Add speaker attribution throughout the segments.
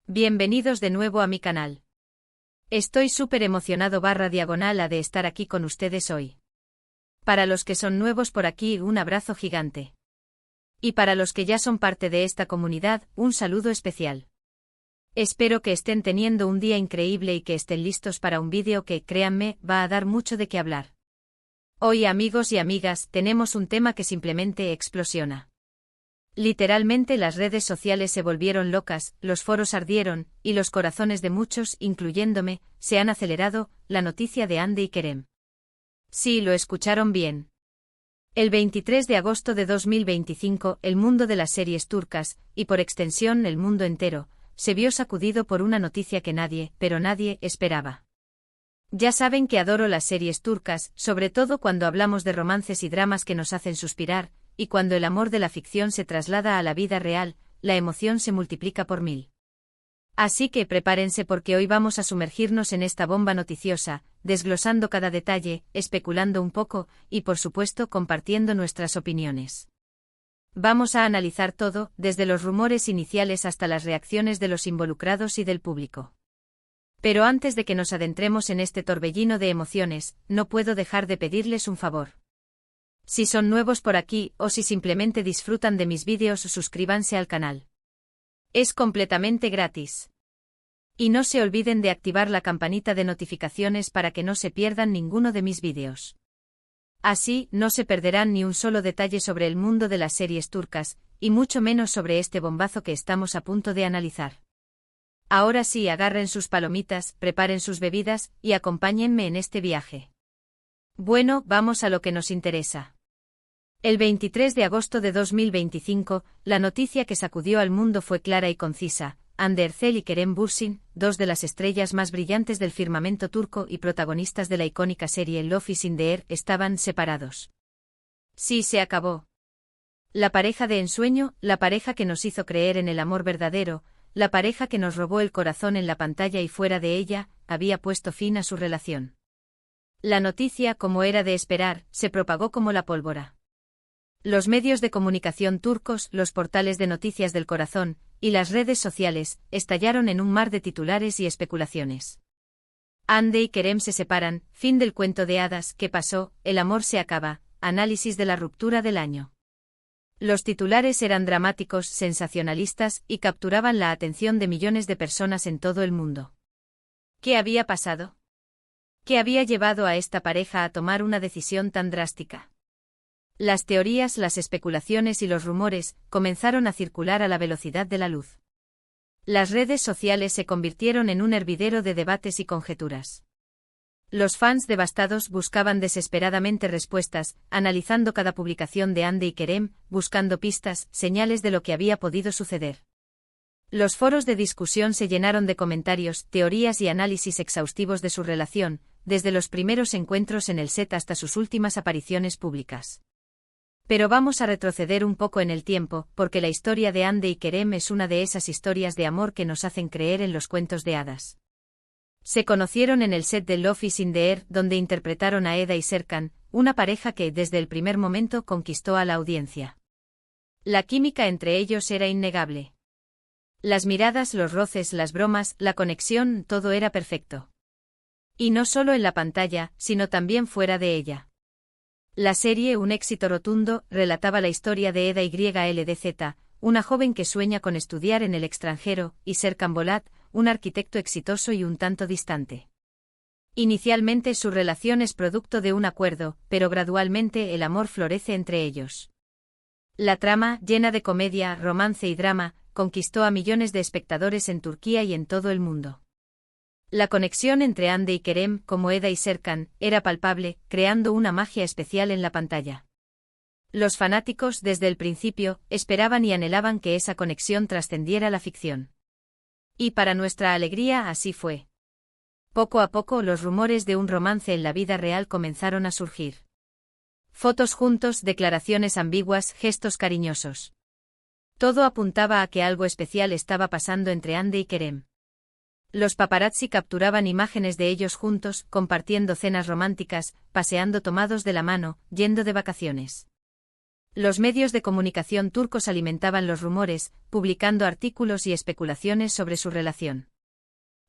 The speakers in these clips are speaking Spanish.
Speaker 1: Bienvenidos de nuevo a mi canal. Estoy súper emocionado /diagonal de estar aquí con ustedes hoy. Para los que son nuevos por aquí, un abrazo gigante. Y para los que ya son parte de esta comunidad, un saludo especial. Espero que estén teniendo un día increíble y que estén listos para un vídeo que, créanme, va a dar mucho de qué hablar. Hoy, amigos y amigas, tenemos un tema que simplemente explosiona. Literalmente las redes sociales se volvieron locas, los foros ardieron, y los corazones de muchos, incluyéndome, se han acelerado, la noticia de Hande y Kerem. Sí, lo escucharon bien. El 23 de agosto de 2025, el mundo de las series turcas, y por extensión el mundo entero, se vio sacudido por una noticia que nadie, pero nadie, esperaba. Ya saben que adoro las series turcas, sobre todo cuando hablamos de romances y dramas que nos hacen suspirar, y cuando el amor de la ficción se traslada a la vida real, la emoción se multiplica por 1000. Así que prepárense porque hoy vamos a sumergirnos en esta bomba noticiosa, desglosando cada detalle, especulando un poco, y por supuesto compartiendo nuestras opiniones. Vamos a analizar todo, desde los rumores iniciales hasta las reacciones de los involucrados y del público. Pero antes de que nos adentremos en este torbellino de emociones, no puedo dejar de pedirles un favor. Si son nuevos por aquí o si simplemente disfrutan de mis vídeos, suscríbanse al canal. Es completamente gratis. Y no se olviden de activar la campanita de notificaciones para que no se pierdan ninguno de mis vídeos. Así, no se perderán ni un solo detalle sobre el mundo de las series turcas, y mucho menos sobre este bombazo que estamos a punto de analizar. Ahora sí, agarren sus palomitas, preparen sus bebidas, y acompáñenme en este viaje. Bueno, vamos a lo que nos interesa. El 23 de agosto de 2025, la noticia que sacudió al mundo fue clara y concisa: Hande Erçel y Kerem Bürsin, dos de las estrellas más brillantes del firmamento turco y protagonistas de la icónica serie Love is in the Air, estaban separados. Sí, se acabó. La pareja de ensueño, la pareja que nos hizo creer en el amor verdadero, la pareja que nos robó el corazón en la pantalla y fuera de ella, había puesto fin a su relación. La noticia, como era de esperar, se propagó como la pólvora. Los medios de comunicación turcos, los portales de noticias del corazón, y las redes sociales, estallaron en un mar de titulares y especulaciones. Hande y Kerem se separan, fin del cuento de hadas, ¿qué pasó? El amor se acaba, análisis de la ruptura del año. Los titulares eran dramáticos, sensacionalistas, y capturaban la atención de millones de personas en todo el mundo. ¿Qué había pasado? ¿Qué había llevado a esta pareja a tomar una decisión tan drástica? Las teorías, las especulaciones y los rumores comenzaron a circular a la velocidad de la luz. Las redes sociales se convirtieron en un hervidero de debates y conjeturas. Los fans devastados buscaban desesperadamente respuestas, analizando cada publicación de Hande y Kerem, buscando pistas, señales de lo que había podido suceder. Los foros de discusión se llenaron de comentarios, teorías y análisis exhaustivos de su relación, desde los primeros encuentros en el set hasta sus últimas apariciones públicas. Pero vamos a retroceder un poco en el tiempo, porque la historia de Hande y Kerem es una de esas historias de amor que nos hacen creer en los cuentos de hadas. Se conocieron en el set de Love is in the Air, donde interpretaron a Eda y Serkan, una pareja que desde el primer momento conquistó a la audiencia. La química entre ellos era innegable. Las miradas, los roces, las bromas, la conexión, todo era perfecto. Y no solo en la pantalla, sino también fuera de ella. La serie, un éxito rotundo, relataba la historia de Eda YLDZ, una joven que sueña con estudiar en el extranjero, y Serkan Bolat, un arquitecto exitoso y un tanto distante. Inicialmente su relación es producto de un acuerdo, pero gradualmente el amor florece entre ellos. La trama, llena de comedia, romance y drama, conquistó a millones de espectadores en Turquía y en todo el mundo. La conexión entre Hande y Kerem, como Eda y Serkan, era palpable, creando una magia especial en la pantalla. Los fanáticos, desde el principio, esperaban y anhelaban que esa conexión trascendiera la ficción. Y para nuestra alegría así fue. Poco a poco los rumores de un romance en la vida real comenzaron a surgir. Fotos juntos, declaraciones ambiguas, gestos cariñosos. Todo apuntaba a que algo especial estaba pasando entre Hande y Kerem. Los paparazzi capturaban imágenes de ellos juntos, compartiendo cenas románticas, paseando tomados de la mano, yendo de vacaciones. Los medios de comunicación turcos alimentaban los rumores, publicando artículos y especulaciones sobre su relación.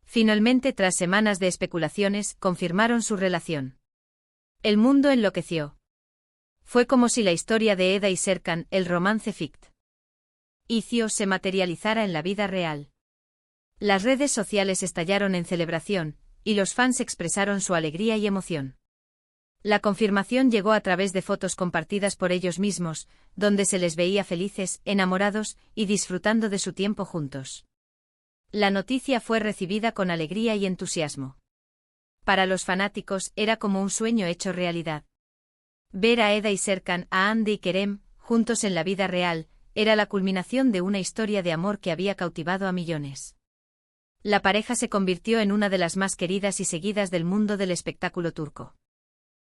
Speaker 1: Finalmente, tras semanas de especulaciones, confirmaron su relación. El mundo enloqueció. Fue como si la historia de Eda y Serkan, el romance ficticio, se materializara en la vida real. Las redes sociales estallaron en celebración, y los fans expresaron su alegría y emoción. La confirmación llegó a través de fotos compartidas por ellos mismos, donde se les veía felices, enamorados y disfrutando de su tiempo juntos. La noticia fue recibida con alegría y entusiasmo. Para los fanáticos era como un sueño hecho realidad. Ver a Eda y Serkan, a Hande y Kerem, juntos en la vida real, era la culminación de una historia de amor que había cautivado a millones. La pareja se convirtió en una de las más queridas y seguidas del mundo del espectáculo turco.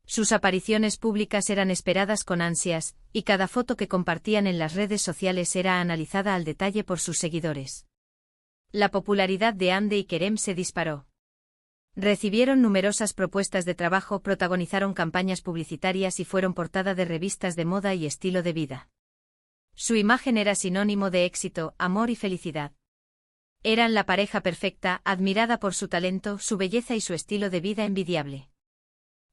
Speaker 1: Sus apariciones públicas eran esperadas con ansias, y cada foto que compartían en las redes sociales era analizada al detalle por sus seguidores. La popularidad de Hande y Kerem se disparó. Recibieron numerosas propuestas de trabajo, protagonizaron campañas publicitarias y fueron portada de revistas de moda y estilo de vida. Su imagen era sinónimo de éxito, amor y felicidad. Eran la pareja perfecta, admirada por su talento, su belleza y su estilo de vida envidiable.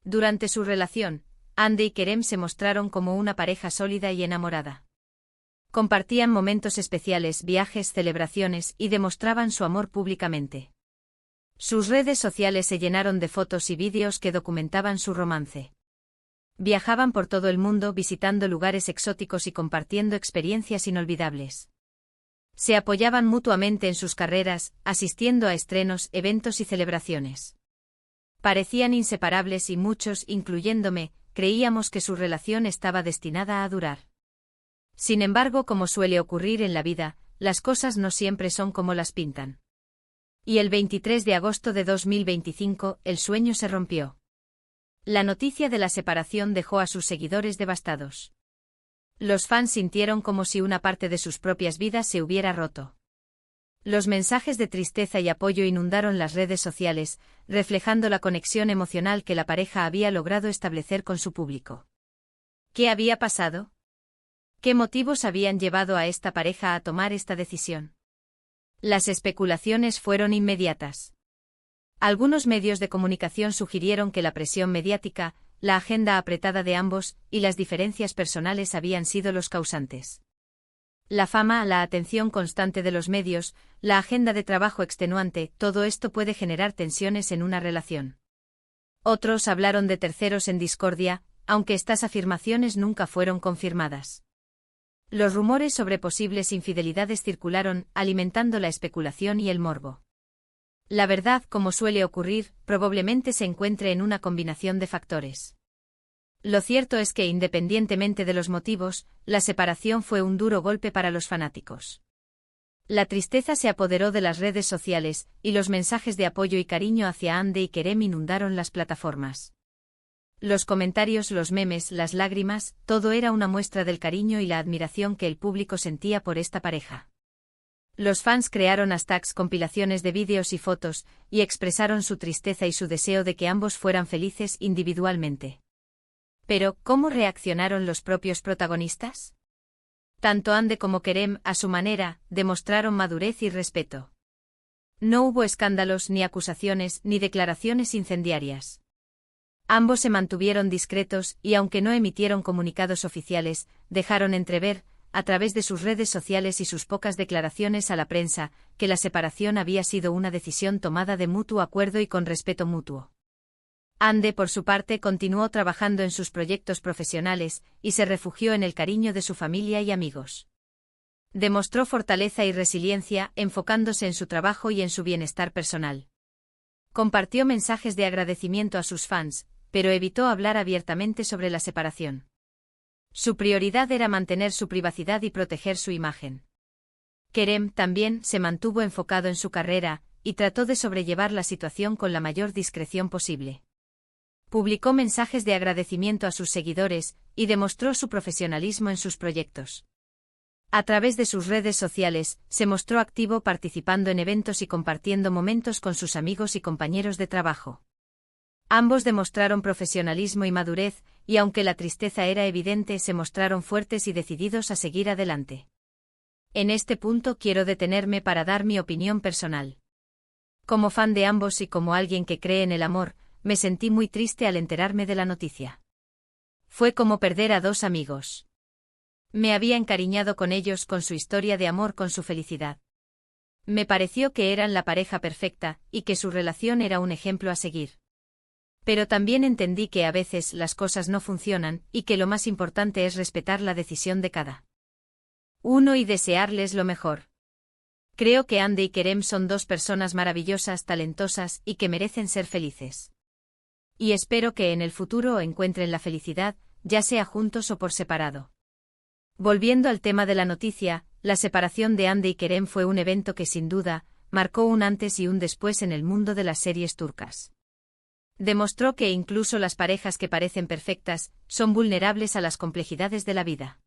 Speaker 1: Durante su relación, Hande y Kerem se mostraron como una pareja sólida y enamorada. Compartían momentos especiales, viajes, celebraciones y demostraban su amor públicamente. Sus redes sociales se llenaron de fotos y vídeos que documentaban su romance. Viajaban por todo el mundo visitando lugares exóticos y compartiendo experiencias inolvidables. Se apoyaban mutuamente en sus carreras, asistiendo a estrenos, eventos y celebraciones. Parecían inseparables y muchos, incluyéndome, creíamos que su relación estaba destinada a durar. Sin embargo, como suele ocurrir en la vida, las cosas no siempre son como las pintan. Y el 23 de agosto de 2025, el sueño se rompió. La noticia de la separación dejó a sus seguidores devastados. Los fans sintieron como si una parte de sus propias vidas se hubiera roto. Los mensajes de tristeza y apoyo inundaron las redes sociales, reflejando la conexión emocional que la pareja había logrado establecer con su público. ¿Qué había pasado? ¿Qué motivos habían llevado a esta pareja a tomar esta decisión? Las especulaciones fueron inmediatas. Algunos medios de comunicación sugirieron que la presión mediática, la agenda apretada de ambos y las diferencias personales habían sido los causantes. La fama, la atención constante de los medios, la agenda de trabajo extenuante, todo esto puede generar tensiones en una relación. Otros hablaron de terceros en discordia, aunque estas afirmaciones nunca fueron confirmadas. Los rumores sobre posibles infidelidades circularon, alimentando la especulación y el morbo. La verdad, como suele ocurrir, probablemente se encuentre en una combinación de factores. Lo cierto es que, independientemente de los motivos, la separación fue un duro golpe para los fanáticos. La tristeza se apoderó de las redes sociales, y los mensajes de apoyo y cariño hacia Hande y Kerem inundaron las plataformas. Los comentarios, los memes, las lágrimas, todo era una muestra del cariño y la admiración que el público sentía por esta pareja. Los fans crearon hashtags, compilaciones de vídeos y fotos, y expresaron su tristeza y su deseo de que ambos fueran felices individualmente. Pero, ¿cómo reaccionaron los propios protagonistas? Tanto Hande como Kerem, a su manera, demostraron madurez y respeto. No hubo escándalos, ni acusaciones, ni declaraciones incendiarias. Ambos se mantuvieron discretos y, aunque no emitieron comunicados oficiales, dejaron entrever, a través de sus redes sociales y sus pocas declaraciones a la prensa, que la separación había sido una decisión tomada de mutuo acuerdo y con respeto mutuo. Hande, por su parte, continuó trabajando en sus proyectos profesionales, y se refugió en el cariño de su familia y amigos. Demostró fortaleza y resiliencia, enfocándose en su trabajo y en su bienestar personal. Compartió mensajes de agradecimiento a sus fans, pero evitó hablar abiertamente sobre la separación. Su prioridad era mantener su privacidad y proteger su imagen. Kerem, también, se mantuvo enfocado en su carrera, y trató de sobrellevar la situación con la mayor discreción posible. Publicó mensajes de agradecimiento a sus seguidores, y demostró su profesionalismo en sus proyectos. A través de sus redes sociales, se mostró activo participando en eventos y compartiendo momentos con sus amigos y compañeros de trabajo. Ambos demostraron profesionalismo y madurez, y aunque la tristeza era evidente, se mostraron fuertes y decididos a seguir adelante. En este punto quiero detenerme para dar mi opinión personal. Como fan de ambos y como alguien que cree en el amor, me sentí muy triste al enterarme de la noticia. Fue como perder a dos amigos. Me había encariñado con ellos, con su historia de amor, con su felicidad. Me pareció que eran la pareja perfecta, y que su relación era un ejemplo a seguir. Pero también entendí que a veces las cosas no funcionan, y que lo más importante es respetar la decisión de cada uno y desearles lo mejor. Creo que Andy y Kerem son dos personas maravillosas, talentosas, y que merecen ser felices. Y espero que en el futuro encuentren la felicidad, ya sea juntos o por separado. Volviendo al tema de la noticia, la separación de Andy y Kerem fue un evento que sin duda marcó un antes y un después en el mundo de las series turcas. Demostró que incluso las parejas que parecen perfectas son vulnerables a las complejidades de la vida.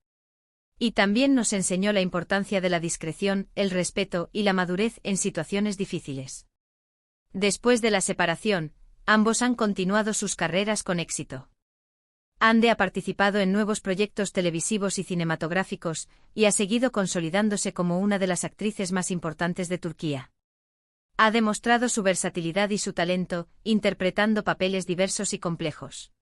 Speaker 1: Y también nos enseñó la importancia de la discreción, el respeto y la madurez en situaciones difíciles. Después de la separación, ambos han continuado sus carreras con éxito. Andy ha participado en nuevos proyectos televisivos y cinematográficos, y ha seguido consolidándose como una de las actrices más importantes de Turquía. Ha demostrado su versatilidad y su talento, interpretando papeles diversos y complejos.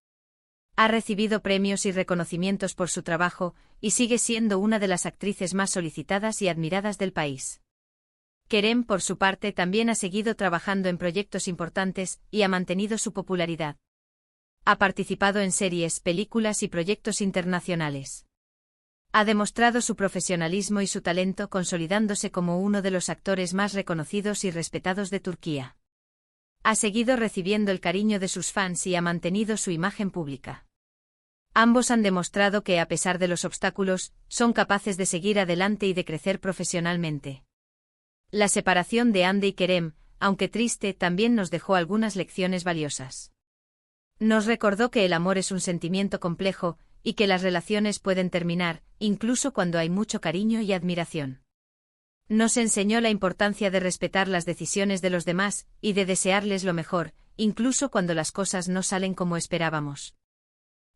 Speaker 1: Ha recibido premios y reconocimientos por su trabajo, y sigue siendo una de las actrices más solicitadas y admiradas del país. Kerem, por su parte, también ha seguido trabajando en proyectos importantes, y ha mantenido su popularidad. Ha participado en series, películas y proyectos internacionales. Ha demostrado su profesionalismo y su talento, consolidándose como uno de los actores más reconocidos y respetados de Turquía. Ha seguido recibiendo el cariño de sus fans y ha mantenido su imagen pública. Ambos han demostrado que, a pesar de los obstáculos, son capaces de seguir adelante y de crecer profesionalmente. La separación de Andy y Kerem, aunque triste, también nos dejó algunas lecciones valiosas. Nos recordó que el amor es un sentimiento complejo, y que las relaciones pueden terminar, incluso cuando hay mucho cariño y admiración. Nos enseñó la importancia de respetar las decisiones de los demás, y de desearles lo mejor, incluso cuando las cosas no salen como esperábamos.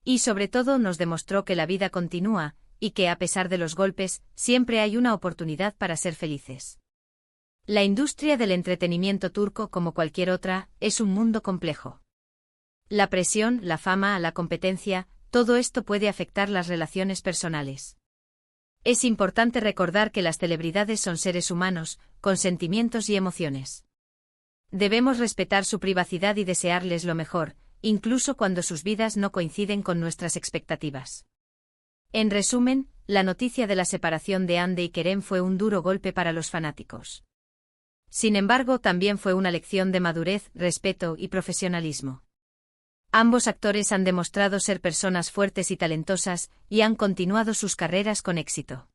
Speaker 1: Y sobre todo nos demostró que la vida continúa, y que a pesar de los golpes, siempre hay una oportunidad para ser felices. La industria del entretenimiento turco, como cualquier otra, es un mundo complejo. La presión, la fama, la competencia, todo esto puede afectar las relaciones personales. Es importante recordar que las celebridades son seres humanos, con sentimientos y emociones. Debemos respetar su privacidad y desearles lo mejor, incluso cuando sus vidas no coinciden con nuestras expectativas. En resumen, la noticia de la separación de Andy y Kerem fue un duro golpe para los fanáticos. Sin embargo, también fue una lección de madurez, respeto y profesionalismo. Ambos actores han demostrado ser personas fuertes y talentosas, y han continuado sus carreras con éxito.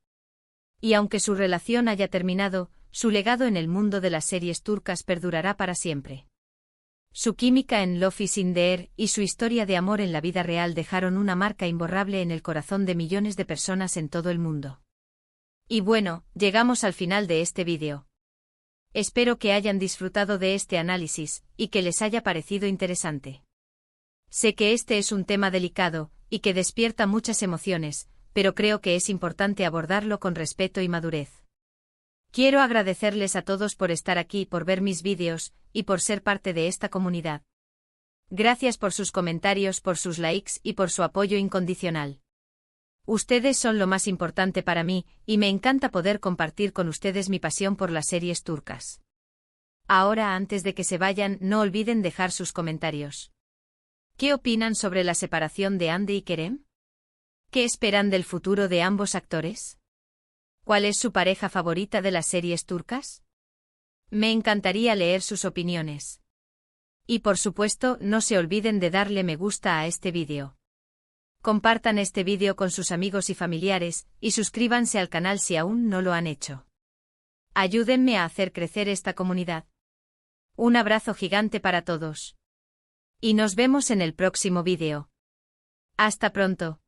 Speaker 1: Y aunque su relación haya terminado, su legado en el mundo de las series turcas perdurará para siempre. Su química en Love is in the Air y su historia de amor en la vida real dejaron una marca imborrable en el corazón de millones de personas en todo el mundo. Y bueno, llegamos al final de este vídeo. Espero que hayan disfrutado de este análisis, y que les haya parecido interesante. Sé que este es un tema delicado, y que despierta muchas emociones, pero creo que es importante abordarlo con respeto y madurez. Quiero agradecerles a todos por estar aquí, por ver mis vídeos, y por ser parte de esta comunidad. Gracias por sus comentarios, por sus likes y por su apoyo incondicional. Ustedes son lo más importante para mí, y me encanta poder compartir con ustedes mi pasión por las series turcas. Ahora, antes de que se vayan, no olviden dejar sus comentarios. ¿Qué opinan sobre la separación de Andy y Kerem? ¿Qué esperan del futuro de ambos actores? ¿Cuál es su pareja favorita de las series turcas? Me encantaría leer sus opiniones. Y por supuesto, no se olviden de darle me gusta a este vídeo. Compartan este vídeo con sus amigos y familiares, y suscríbanse al canal si aún no lo han hecho. Ayúdenme a hacer crecer esta comunidad. Un abrazo gigante para todos. Y nos vemos en el próximo vídeo. Hasta pronto.